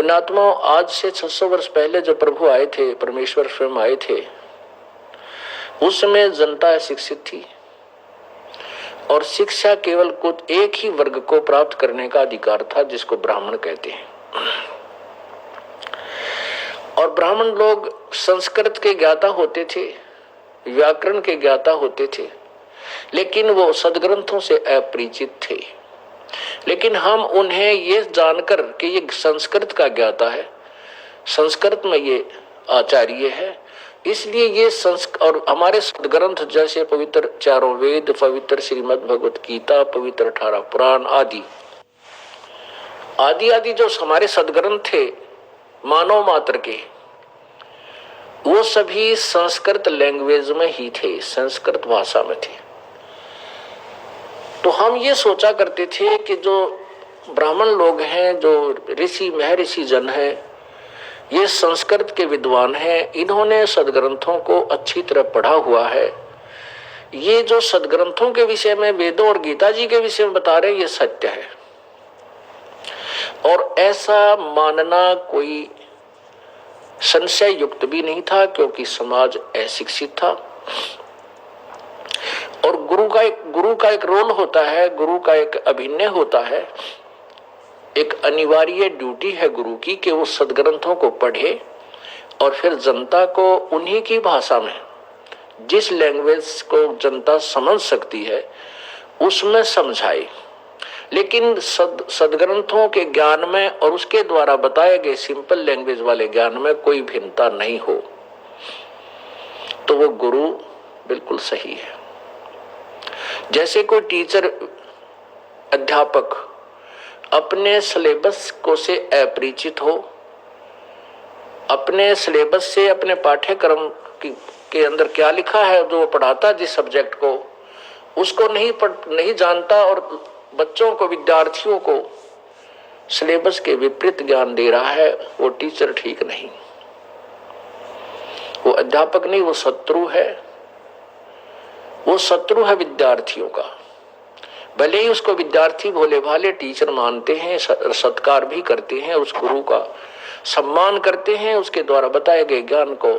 पुण्यात्मा, आज से 600 वर्ष पहले जब प्रभु आए थे, परमेश्वर स्वयं आए थे, उस समय जनता अशिक्षित थी और शिक्षा केवल कुछ एक ही वर्ग को प्राप्त करने का अधिकार था, जिसको ब्राह्मण कहते हैं। और ब्राह्मण लोग संस्कृत के ज्ञाता होते थे, व्याकरण के ज्ञाता होते थे, लेकिन वो सदग्रंथों से अपरिचित थे। लेकिन हम उन्हें ये जानकर कि ये संस्कृत का ज्ञाता है, संस्कृत में ये आचार्य है, इसलिए ये और हमारे सदग्रंथ जैसे पवित्र चारों वेद, पवित्र श्रीमद् भगवत गीता, पवित्र 18 पुराण आदि आदि आदि जो हमारे सदग्रंथ थे मानव मात्र के, वो सभी संस्कृत लैंग्वेज में ही थे, संस्कृत भाषा में थे। तो हम ये सोचा करते थे कि जो ब्राह्मण लोग हैं, जो ऋषि महर्षि जन हैं, ये संस्कृत के विद्वान हैं, इन्होंने सदग्रंथों को अच्छी तरह पढ़ा हुआ है, ये जो सदग्रंथों के विषय में, वेदों और गीता जी के विषय में बता रहे हैं, ये सत्य है। और ऐसा मानना कोई संशय युक्त भी नहीं था, क्योंकि समाज अशिक्षित था। और गुरु का एक रोल होता है, गुरु का एक अभिनय होता है, एक अनिवार्य ड्यूटी है गुरु की कि वो सदग्रंथों को पढ़े और फिर जनता को उन्हीं की भाषा में, जिस लैंग्वेज को जनता समझ सकती है, उसमें समझाए। लेकिन सदग्रंथों के ज्ञान में और उसके द्वारा बताए गए सिंपल लैंग्वेज वाले ज्ञान में कोई भिन्नता नहीं हो, तो वो गुरु बिल्कुल सही है। जैसे कोई टीचर, अध्यापक अपने सिलेबस को से अपरिचित हो, अपने सिलेबस से, अपने पाठ्यक्रम के अंदर क्या लिखा है, जो पढ़ाता जिस सब्जेक्ट को, उसको नहीं जानता और बच्चों को, विद्यार्थियों को सिलेबस के विपरीत ज्ञान दे रहा है, वो टीचर ठीक नहीं, वो अध्यापक नहीं, वो शत्रु है। वो शत्रु है विद्यार्थियों का। भले ही उसको विद्यार्थी भोले भाले टीचर मानते हैं, सत्कार भी करते हैं, उस गुरु का सम्मान करते हैं, उसके द्वारा बताए गए ज्ञान को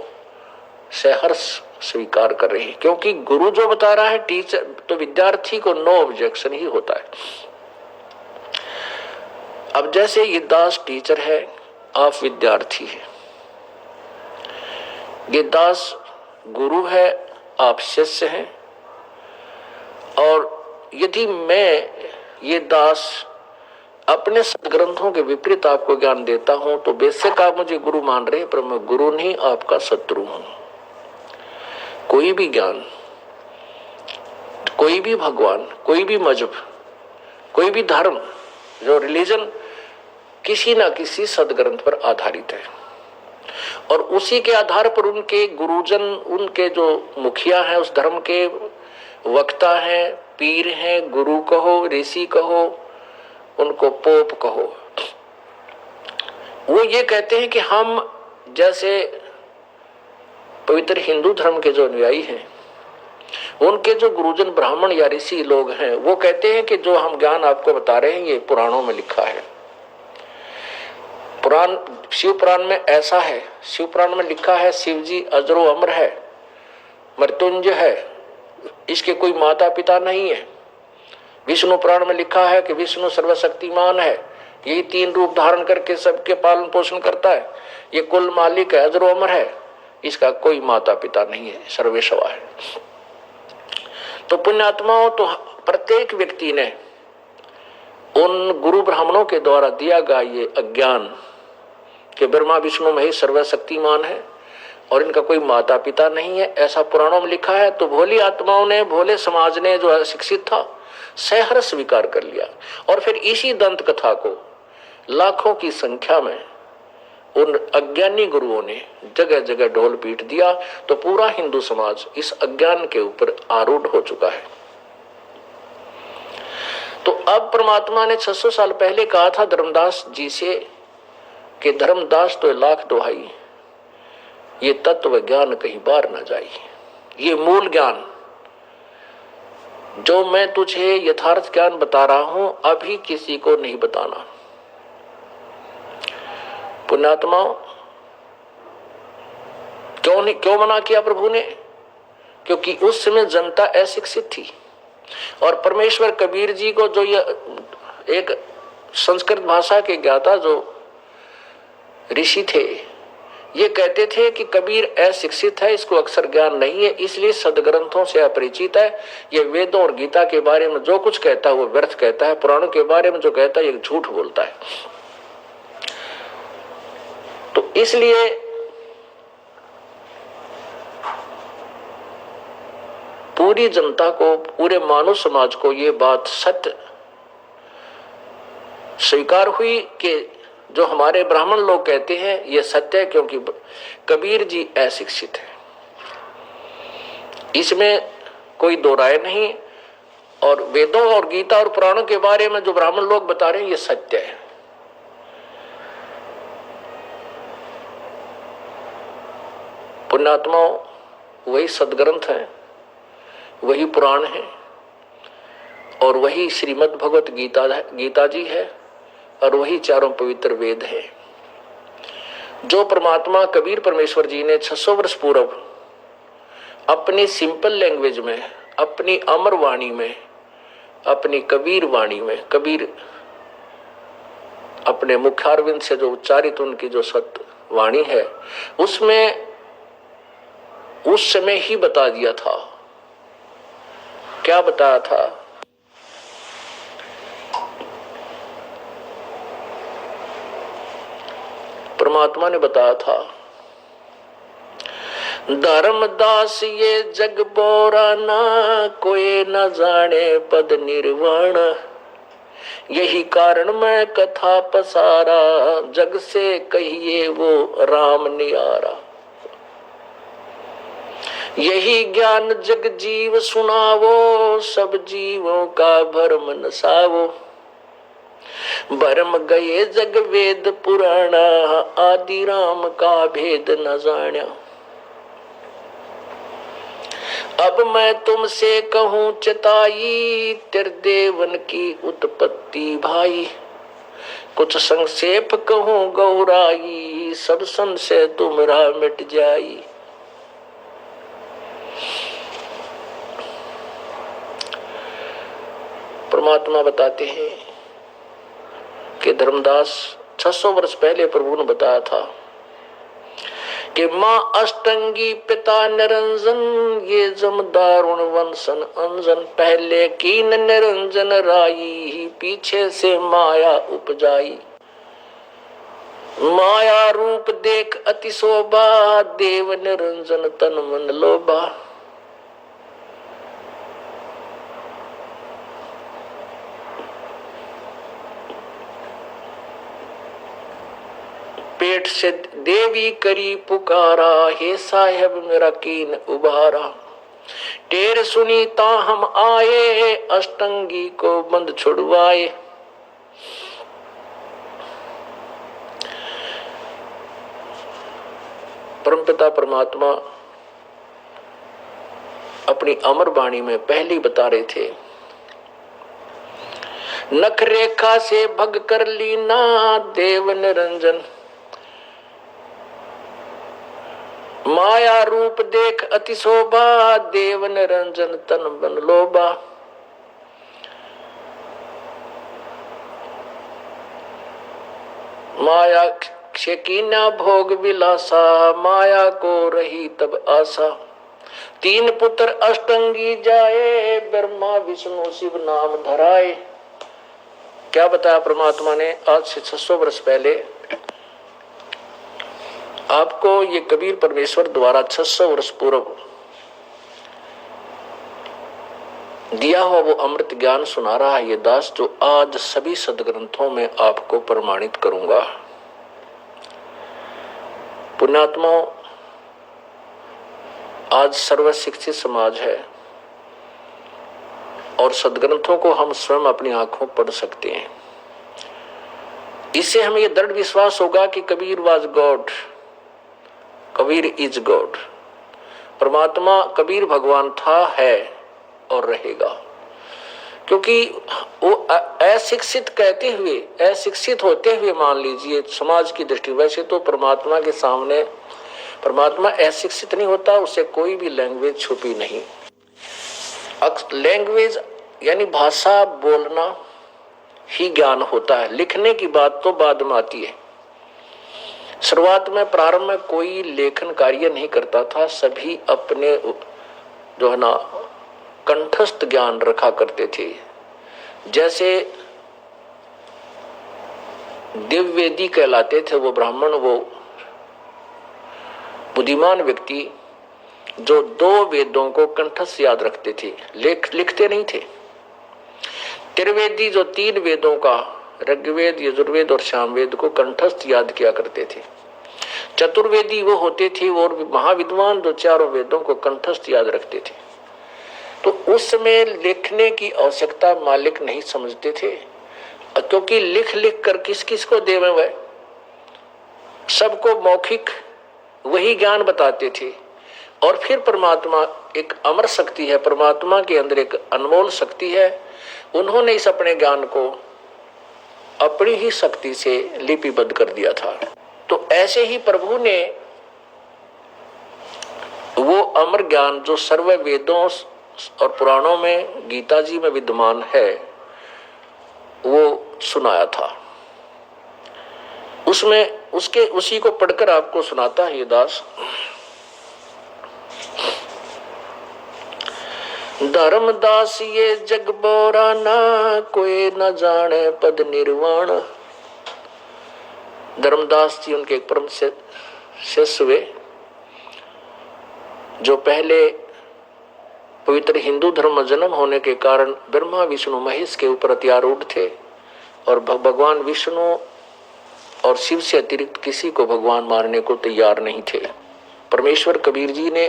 सहर्ष स्वीकार कर रहे हैं, क्योंकि गुरु जो बता रहा है, टीचर तो विद्यार्थी को नो ऑब्जेक्शन ही होता है। अब जैसे ये दास टीचर है, आप विद्यार्थी है, ये दास गुरु है, आप शिष्य हैं। और यदि मैं ये दास अपने सदग्रंथों के विपरीत आपको ज्ञान देता हूं, तो बेशक आप मुझे गुरु मान रहे हैं, पर मैं गुरु नहीं, आपका शत्रु हूं। कोई भी ज्ञान, कोई भी भगवान, कोई भी मजहब, कोई भी धर्म, जो रिलीजन, किसी ना किसी सदग्रंथ पर आधारित है। और उसी के आधार पर उनके गुरुजन, उनके जो मुखिया हैं, उस धर्म के वक्ता हैं, पीर हैं, गुरु कहो, ऋषि कहो, उनको पोप कहो, वो ये कहते हैं कि हम जैसे पवित्र हिंदू धर्म के जो अनुयायी हैं, उनके जो गुरुजन ब्राह्मण या ऋषि लोग हैं, वो कहते हैं कि जो हम ज्ञान आपको बता रहे हैं, ये पुराणों में लिखा है। पुराण, शिव पुराण में ऐसा है, शिव पुराण में लिखा है, शिव जी अजरो अमर है, मृत्युंजय है, इसके कोई माता पिता नहीं है। विष्णु पुराण में लिखा है कि विष्णु सर्वशक्तिमान है, यही 3 रूप धारण करके सबके पालन पोषण करता है, ये कुल मालिक है, अजरो अमर है, इसका कोई माता पिता नहीं है, सर्वेश्वर है। तो पुण्यात्माओं, तो प्रत्येक व्यक्ति ने उन गुरु ब्राह्मणों के द्वारा दिया गया ये अज्ञान कि ब्रह्मा विष्णु महेश सर्वशक्तिमान है और इनका कोई माता पिता नहीं है, ऐसा पुराणों में लिखा है। तो भोली आत्माओं ने, भोले समाज ने, जो अशिक्षित था, सहर्ष स्वीकार कर लिया। और फिर इसी दंत कथा को लाखों की संख्या में उन अज्ञानी गुरुओं ने जगह जगह ढोल पीट दिया। तो पूरा हिंदू समाज इस अज्ञान के ऊपर आरूढ़ हो चुका है। तो अब परमात्मा ने 600 साल पहले कहा था धर्मदास जी से कि धर्मदास तो लाख दुहाई, ये तत्व ज्ञान कहीं बार न जाए। ये मूल ज्ञान जो मैं तुझे यथार्थ ज्ञान बता रहा हूं, अभी किसी को नहीं बताना। पुण्यात्माओं, क्यों मना किया प्रभु ने? क्योंकि उस समय जनता अशिक्षित थी और परमेश्वर कबीर जी को, जो ये एक संस्कृत भाषा के ज्ञाता जो ऋषि थे, ये कहते थे कि कबीर अशिक्षित है, इसको अक्षर ज्ञान नहीं है, इसलिए सदग्रंथों से अपरिचित है। ये वेदों और गीता के बारे में जो कुछ कहता है वो व्यर्थ कहता है, पुराणों के बारे में जो कहता है ये झूठ बोलता है। तो इसलिए पूरी जनता को, पूरे मानव समाज को ये बात सत्य स्वीकार हुई कि जो हमारे ब्राह्मण लोग कहते हैं ये सत्य है, क्योंकि कबीर जी अशिक्षित है, इसमें कोई दो राय नहीं। और वेदों और गीता और पुराणों के बारे में जो ब्राह्मण लोग बता रहे हैं ये सत्य है। पुण्यात्माओं, वही सदग्रंथ है, वही पुराण है और वही श्रीमद् भगवत गीता जी है और वही चारों पवित्र वेद है, जो परमात्मा कबीर परमेश्वर जी ने 600 वर्ष पूर्व अपनी सिंपल लैंग्वेज में, अपनी अमर वाणी में, अपनी कबीर वाणी में, कबीर अपने मुखारविंद से जो उच्चारित उनकी जो सत्य वाणी है, उसमें उस समय ही बता दिया था। क्या बताया था? परमात्मा ने बताया था, धर्मदास ये जग बोरा ना, कोई न जाने पद निर्वाण, यही कारण मैं कथा पसारा, जग से कहिए वो राम नियारा। यही ज्ञान जग जीव सुनावो, सब जीवों का भरम नसावो, भरम गए जग वेद पुराणा, आदि राम का भेद न जान्या। अब मैं तुमसे कहूँ चेताई, त्रिदेवन की उत्पत्ति भाई, कुछ संक्षेप कहूँ गौराई, सब संशय तुमरा मिट जाई। परमात्मा बताते हैं कि धर्मदास 600 वर्ष पहले प्रभु ने बताया था कि माँ अष्टंगी पिता निरंजन, ये जमदारुण वंशन अंजन, पहले कीन निरंजन राई, पीछे से माया उपजाई। माया रूप देख अति शोभा, देव निरंजन तन मन लोभा। पेट से देवी करी पुकारा, हे साहेब मेरा कीन उबारा। टेर सुनी ता हम आए, अष्टंगी को बंद छुड़वाए। परमपिता परमात्मा अपनी अमर वाणी में पहले बता रहे थे, नख रेखा से भग कर लीना, देव निरंजन माया रूप देख अति शोभा, देव निरंजन तन बन लोभा। माया से कीना भोग विलासा, माया को रही तब आशा। तीन पुत्र अष्टंगी जाए, ब्रह्मा विष्णु शिव नाम धराए। क्या बताया परमात्मा ने आज से 600 वर्ष पहले आपको? ये कबीर परमेश्वर द्वारा 600 वर्ष पूर्व दिया हुआ वो अमृत ज्ञान सुना रहा है ये दास, जो आज सभी सदग्रंथों में आपको प्रमाणित करूंगा। पुण्यात्माओं, आज सर्वशिक्षित समाज है और सदग्रंथों को हम स्वयं अपनी आंखों पढ़ सकते हैं। इससे हमें यह दृढ़ विश्वास होगा कि Kabir was God, Kabir is God. परमात्मा कबीर भगवान था, है और रहेगा, क्योंकि वो अशिक्षित कहते हुए, अशिक्षित होते हुए मान लीजिए समाज की दृष्टि, वैसे तो परमात्मा के सामने परमात्मा अशिक्षित नहीं होता, उसे कोई भी लैंग्वेज छुपी नहीं। लैंग्वेज यानी भाषा बोलना ही ज्ञान होता है, लिखने की बात तो बाद में आती है। शुरुआत में प्रारंभ में कोई लेखन कार्य नहीं करता था, सभी अपने जो है ना कंठस्थ ज्ञान रखा करते थे। जैसे दिव्यवेदी कहलाते थे वो ब्राह्मण, वो बुद्धिमान व्यक्ति जो 2 वेदों को कंठस्थ याद रखते थे, लिखते नहीं थे। त्रिवेदी जो 3 वेदों का ऋग्वेद, यजुर्वेद और सामवेद को कंठस्थ याद किया करते थे। चतुर्वेदी वो होते थे और महाविद्वान जो 4 वेदों को कंठस्थ याद रखते थे। तो उस समय लिखने की आवश्यकता मालिक नहीं समझते थे, क्योंकि लिख लिख कर किस किस को देवे, वह सबको मौखिक वही ज्ञान बताते थे। और फिर परमात्मा एक अमर शक्ति है, परमात्मा के अंदर एक अनमोल शक्ति है, उन्होंने इस अपने ज्ञान को अपनी ही शक्ति से लिपिबद्ध कर दिया था। तो ऐसे ही प्रभु ने वो अमर ज्ञान जो सर्व वेदों और पुराणों में, गीता जी में विद्यमान है, वो सुनाया था। उसमें उसी को पढ़कर आपको सुनाता है ये दास। धर्मदास ये जग बोराना, कोई न जाने पद निर्वाण। धर्मदास जी उनके एक परम शिष्य हुए, जो पहले पवित्र हिंदू धर्म में जन्म होने के कारण ब्रह्मा विष्णु महेश के ऊपर अत्यारूढ़ थे और भगवान विष्णु और शिव से अतिरिक्त किसी को भगवान मानने को तैयार नहीं थे। परमेश्वर कबीर जी ने,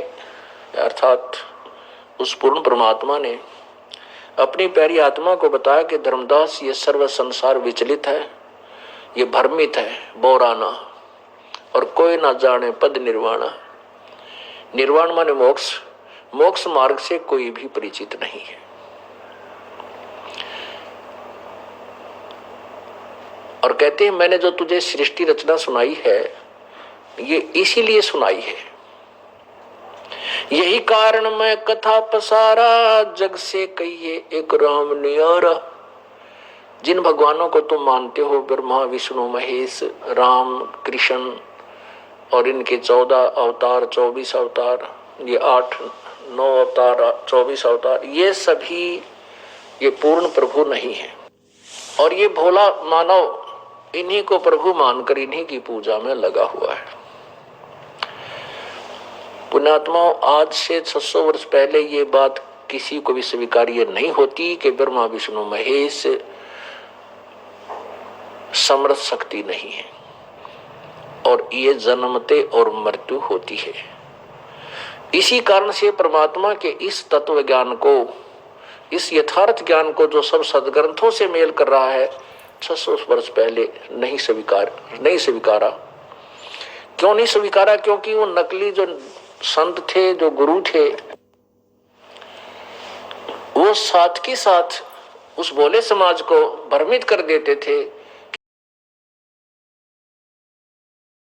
अर्थात उस पूर्ण परमात्मा ने अपनी प्यारी आत्मा को बताया कि धर्मदास ये सर्व संसार विचलित है, ये भ्रमित है, बोराना, और कोई ना जाने पद निर्वाणा। निर्वाण माने मोक्ष, मोक्ष मार्ग से कोई भी परिचित नहीं है। और कहते हैं मैंने जो तुझे सृष्टि रचना सुनाई है, ये इसीलिए सुनाई है, यही कारण मैं कथा पसारा, जग से कहिए एक राम नियारा। जिन भगवानों को तुम मानते हो, ब्रह्मा विष्णु महेश, राम कृष्ण और इनके 14 अवतार, 24 अवतार, ये 8-9 अवतार, 24 अवतार, ये सभी ये पूर्ण प्रभु नहीं है। और ये भोला मानव इन्हीं को प्रभु मानकर इन्हीं की पूजा में लगा हुआ है। पुण्यात्माओं, आज से 600 वर्ष पहले ये बात किसी को भी स्वीकार्य नहीं होती कि ब्रह्मा विष्णु महेश समर्थ शक्ति नहीं है और ये जन्मते और मृत्यु होती है। इसी कारण से परमात्मा के इस तत्व ज्ञान को, इस यथार्थ ज्ञान को जो सब सदग्रंथों से मेल कर रहा है, 600 वर्ष पहले नहीं स्वीकारा। क्यों नहीं स्वीकारा? क्योंकि वो नकली जो संत थे, जो गुरु थे, वो साथ के साथ उस भोले समाज को भ्रमित कर देते थे